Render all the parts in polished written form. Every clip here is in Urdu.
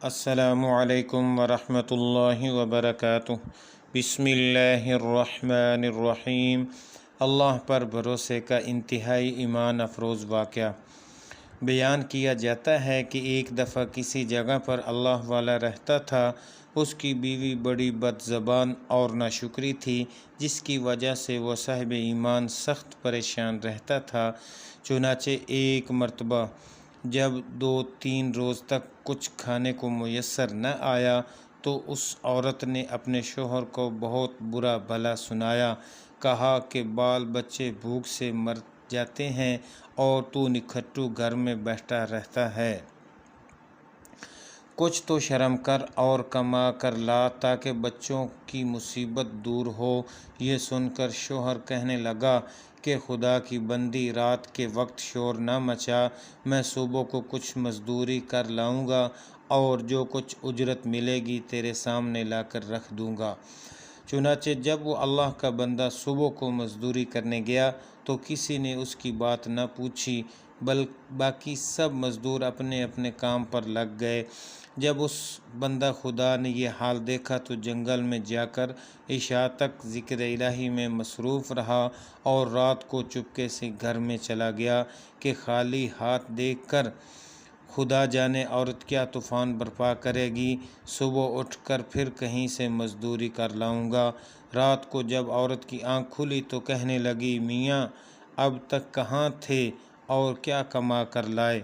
السلام علیکم ورحمۃ اللہ وبرکاتہ۔ بسم اللہ الرحمن الرحیم۔ اللہ پر بھروسے کا انتہائی ایمان افروز واقعہ بیان کیا جاتا ہے کہ ایک دفعہ کسی جگہ پر اللہ والا رہتا تھا۔ اس کی بیوی بڑی بد زبان اور ناشکری تھی، جس کی وجہ سے وہ صاحب ایمان سخت پریشان رہتا تھا۔ چنانچہ ایک مرتبہ جب 2-3 روز تک کچھ کھانے کو میسر نہ آیا تو اس عورت نے اپنے شوہر کو بہت برا بھلا سنایا۔ کہا کہ بال بچے بھوک سے مر جاتے ہیں اور تو نکھٹو گھر میں بیٹھا رہتا ہے۔ کچھ تو شرم کر اور کما کر لا تاکہ بچوں کی مصیبت دور ہو۔ یہ سن کر شوہر کہنے لگا کہ خدا کی بندی، رات کے وقت شور نہ مچا، میں صبح کو کچھ مزدوری کر لاؤں گا اور جو کچھ اجرت ملے گی تیرے سامنے لا کر رکھ دوں گا۔ چنانچہ جب وہ اللہ کا بندہ صبح کو مزدوری کرنے گیا تو کسی نے اس کی بات نہ پوچھی، باقی سب مزدور اپنے اپنے کام پر لگ گئے۔ جب اس بندہ خدا نے یہ حال دیکھا تو جنگل میں جا کر عشاء تک ذکر الہی میں مصروف رہا اور رات کو چپکے سے گھر میں چلا گیا کہ خالی ہاتھ دیکھ کر خدا جانے عورت کیا طوفان برپا کرے گی۔ صبح اٹھ کر پھر کہیں سے مزدوری کر لاؤں گا۔ رات کو جب عورت کی آنکھ کھلی تو کہنے لگی، میاں اب تک کہاں تھے اور کیا کما کر لائے؟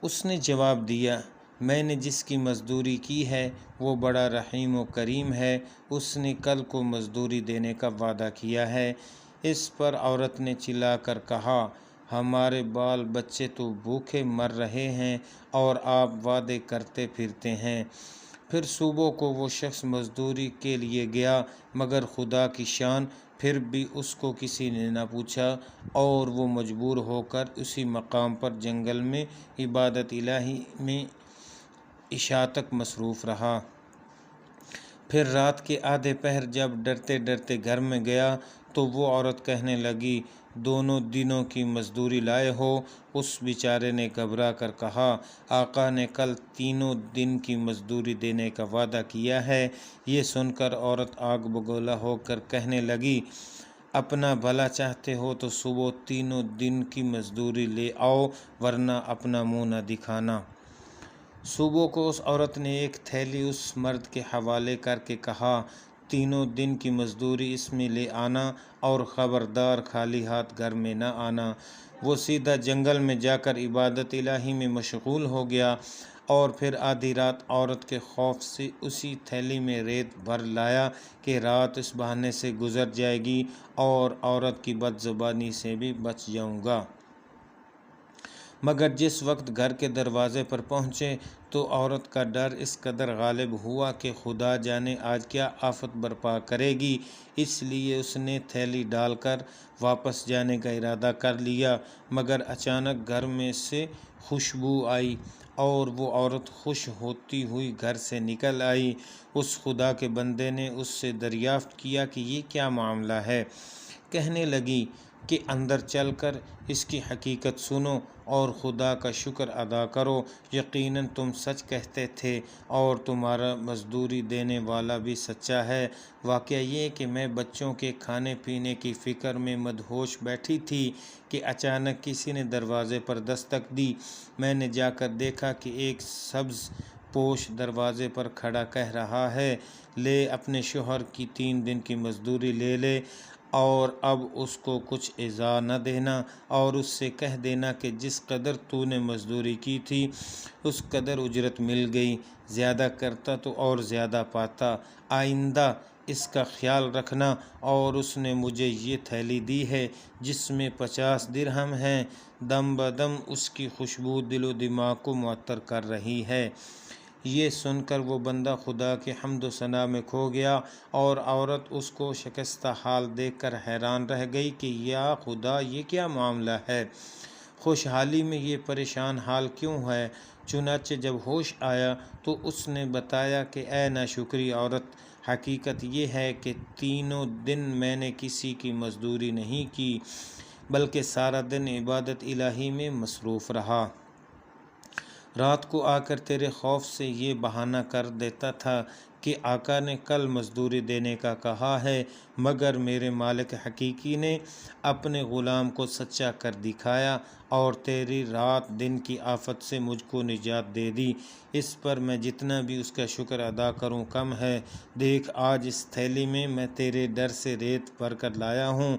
اس نے جواب دیا، میں نے جس کی مزدوری کی ہے وہ بڑا رحیم و کریم ہے، اس نے کل کو مزدوری دینے کا وعدہ کیا ہے۔ اس پر عورت نے چلا کر کہا، ہمارے بال بچے تو بھوکے مر رہے ہیں اور آپ وعدے کرتے پھرتے ہیں۔ پھر صبح کو وہ شخص مزدوری کے لیے گیا، مگر خدا کی شان، پھر بھی اس کو کسی نے نہ پوچھا اور وہ مجبور ہو کر اسی مقام پر جنگل میں عبادت الہی میں عشاء تک مصروف رہا۔ پھر رات کے آدھے پہر جب ڈرتے ڈرتے گھر میں گیا تو وہ عورت کہنے لگی، دونوں دنوں کی مزدوری لائے ہو؟ اس بیچارے نے گھبرا کر کہا، آقا نے کل 3 دن کی مزدوری دینے کا وعدہ کیا ہے۔ یہ سن کر عورت آگ بگولا ہو کر کہنے لگی، اپنا بھلا چاہتے ہو تو صبح 3 دن کی مزدوری لے آؤ، ورنہ اپنا منہ نہ دکھانا۔ صبح کو اس عورت نے ایک تھیلی اس مرد کے حوالے کر کے کہا، 3 دن کی مزدوری اس میں لے آنا اور خبردار خالی ہاتھ گھر میں نہ آنا۔ وہ سیدھا جنگل میں جا کر عبادت الہی میں مشغول ہو گیا اور پھر آدھی رات عورت کے خوف سے اسی تھیلی میں ریت بھر لایا کہ رات اس بہانے سے گزر جائے گی اور عورت کی بد زبانی سے بھی بچ جاؤں گا۔ مگر جس وقت گھر کے دروازے پر پہنچے تو عورت کا ڈر اس قدر غالب ہوا کہ خدا جانے آج کیا آفت برپا کرے گی، اس لیے اس نے تھیلی ڈال کر واپس جانے کا ارادہ کر لیا۔ مگر اچانک گھر میں سے خوشبو آئی اور وہ عورت خوش ہوتی ہوئی گھر سے نکل آئی۔ اس خدا کے بندے نے اس سے دریافت کیا کہ یہ کیا معاملہ ہے؟ کہنے لگی کہ اندر چل کر اس کی حقیقت سنو اور خدا کا شکر ادا کرو، یقیناً تم سچ کہتے تھے اور تمہارا مزدوری دینے والا بھی سچا ہے۔ واقعہ یہ کہ میں بچوں کے کھانے پینے کی فکر میں مدہوش بیٹھی تھی کہ اچانک کسی نے دروازے پر دستک دی۔ میں نے جا کر دیکھا کہ ایک سبز پوش دروازے پر کھڑا کہہ رہا ہے، لے اپنے شوہر کی 3 دن کی مزدوری لے لے اور اب اس کو کچھ ایذا نہ دینا اور اس سے کہہ دینا کہ جس قدر تو نے مزدوری کی تھی اس قدر اجرت مل گئی، زیادہ کرتا تو اور زیادہ پاتا، آئندہ اس کا خیال رکھنا۔ اور اس نے مجھے یہ تھیلی دی ہے جس میں 50 درہم ہیں۔ دم بدم اس کی خوشبو دل و دماغ کو معطر کر رہی ہے۔ یہ سن کر وہ بندہ خدا کی حمد و ثنا میں کھو گیا اور عورت اس کو شکستہ حال دیکھ کر حیران رہ گئی کہ یا خدا یہ کیا معاملہ ہے، خوشحالی میں یہ پریشان حال کیوں ہے؟ چنانچہ جب ہوش آیا تو اس نے بتایا کہ اے ناشکری عورت، حقیقت یہ ہے کہ 3 دن میں نے کسی کی مزدوری نہیں کی بلکہ سارا دن عبادت الہی میں مصروف رہا۔ رات کو آ کر تیرے خوف سے یہ بہانہ کر دیتا تھا کہ آقا نے کل مزدوری دینے کا کہا ہے، مگر میرے مالک حقیقی نے اپنے غلام کو سچا کر دکھایا اور تیری رات دن کی آفت سے مجھ کو نجات دے دی۔ اس پر میں جتنا بھی اس کا شکر ادا کروں کم ہے۔ دیکھ آج اس تھیلی میں تیرے ڈر سے ریت بھر کر لایا ہوں،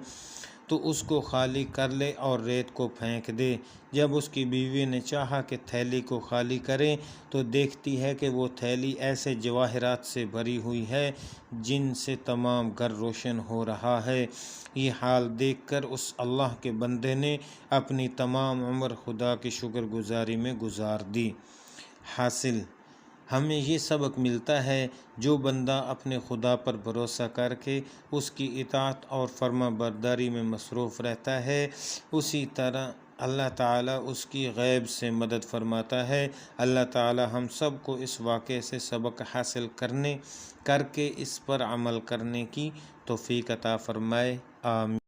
تو اس کو خالی کر لے اور ریت کو پھینک دے۔ جب اس کی بیوی نے چاہا کہ تھیلی کو خالی کرے تو دیکھتی ہے کہ وہ تھیلی ایسے جواہرات سے بھری ہوئی ہے جن سے تمام گھر روشن ہو رہا ہے۔ یہ حال دیکھ کر اس اللہ کے بندے نے اپنی تمام عمر خدا کی شکر گزاری میں گزار دی۔ حاصل ہمیں یہ سبق ملتا ہے، جو بندہ اپنے خدا پر بھروسہ کر کے اس کی اطاعت اور فرما برداری میں مصروف رہتا ہے، اسی طرح اللہ تعالیٰ اس کی غیب سے مدد فرماتا ہے۔ اللہ تعالیٰ ہم سب کو اس واقعے سے سبق حاصل کر کے اس پر عمل کرنے کی توفیق عطا فرمائے۔ آمین۔